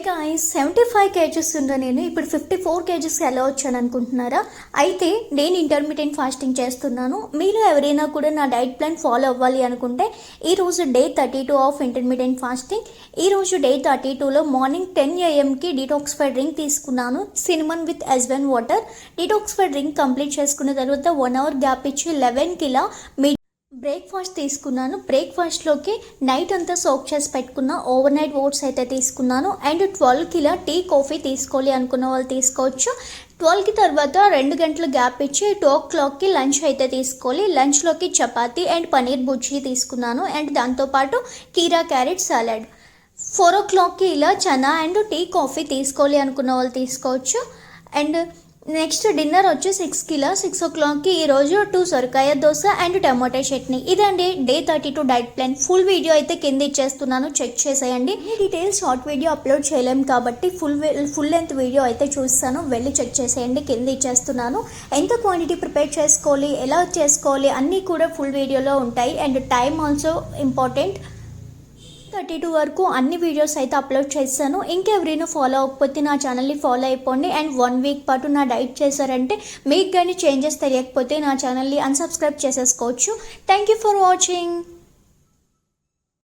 Guys 75 kgs ఉన్న నేను ఇప్పుడు 54 కేజెస్కి ఎలా వచ్చాను అనుకుంటున్నారా? అయితే నేను ఇంటర్మీడియట్ ఫాస్టింగ్ చేస్తున్నాను. మీరు ఎవరైనా కూడా నా డైట్ ప్లాన్ ఫాలో అవ్వాలి అనుకుంటే ఈరోజు డే 32 ఆఫ్ ఇంటర్మీడియట్ ఫాస్టింగ్. ఈరోజు డే 32లో మార్నింగ్ 10 AM డీటాక్సిఫై డ్రింక్ తీసుకున్నాను, cinnamon with S1 water. Detoxify drink complete చేసుకున్న తర్వాత 1 hour గ్యాప్ ఇచ్చి 11కి ఇలా బ్రేక్ఫాస్ట్ తీసుకున్నాను. బ్రేక్ఫాస్ట్లోకి నైట్ అంతా సోక్ చేసి పెట్టుకున్న ఓవర్ నైట్ ఓట్స్ అయితే తీసుకున్నాను. అండ్ 12కి ఇలా టీ కాఫీ తీసుకోవాలి అనుకున్న వాళ్ళు తీసుకోవచ్చు. 12కి తర్వాత 2 గంటలు గ్యాప్ ఇచ్చి 2 o'clockకి లంచ్ అయితే తీసుకోవాలి. లంచ్లోకి చపాతీ అండ్ పనీర్ బుజ్జీ తీసుకున్నాను. అండ్ దాంతోపాటు కీరా క్యారెట్ సాలడ్. 4 o'clockకి ఇలా చనా అండ్ టీ కాఫీ తీసుకోవాలి అనుకున్న వాళ్ళు తీసుకోవచ్చు. అండ్ నెక్స్ట్ డిన్నర్ వచ్చి 6కి ఇలా 6 o'clockకి ఈరోజు 2 సొరకాయ దోశ అండ్ టమాటా చట్నీ. ఇదండి day 32 diet plan. Full video అయితే కింద ఇచ్చేస్తున్నాను, చెక్ చేసేయండి. ఈ డీటెయిల్స్ షార్ట్ వీడియో అప్లోడ్ చేయలేము కాబట్టి ఫుల్ లెంత్ వీడియో అయితే చూస్తాను, వెళ్ళి చెక్ చేసేయండి, కింద ఇచ్చేస్తున్నాను. ఎంత క్వాంటిటీ ప్రిపేర్ చేసుకోవాలి, ఎలా చేసుకోవాలి అన్నీ కూడా ఫుల్ వీడియోలో ఉంటాయి. And time also important. 32 వరకు అన్ని వీడియోస్ అయితే అప్లోడ్ చేస్తాను. ఇంకెవరైనా ఫాలో అవ్వకపోతే నా ఛానల్ని ఫాలో అయిపోండి. అండ్ 1 week పాటు నా డైట్ చేశారంటే మీకు కానీ చేంజెస్ తెలియకపోతే నా ఛానల్ని అన్సబ్స్క్రైబ్ చేసేసుకోవచ్చు. Thank you for watching.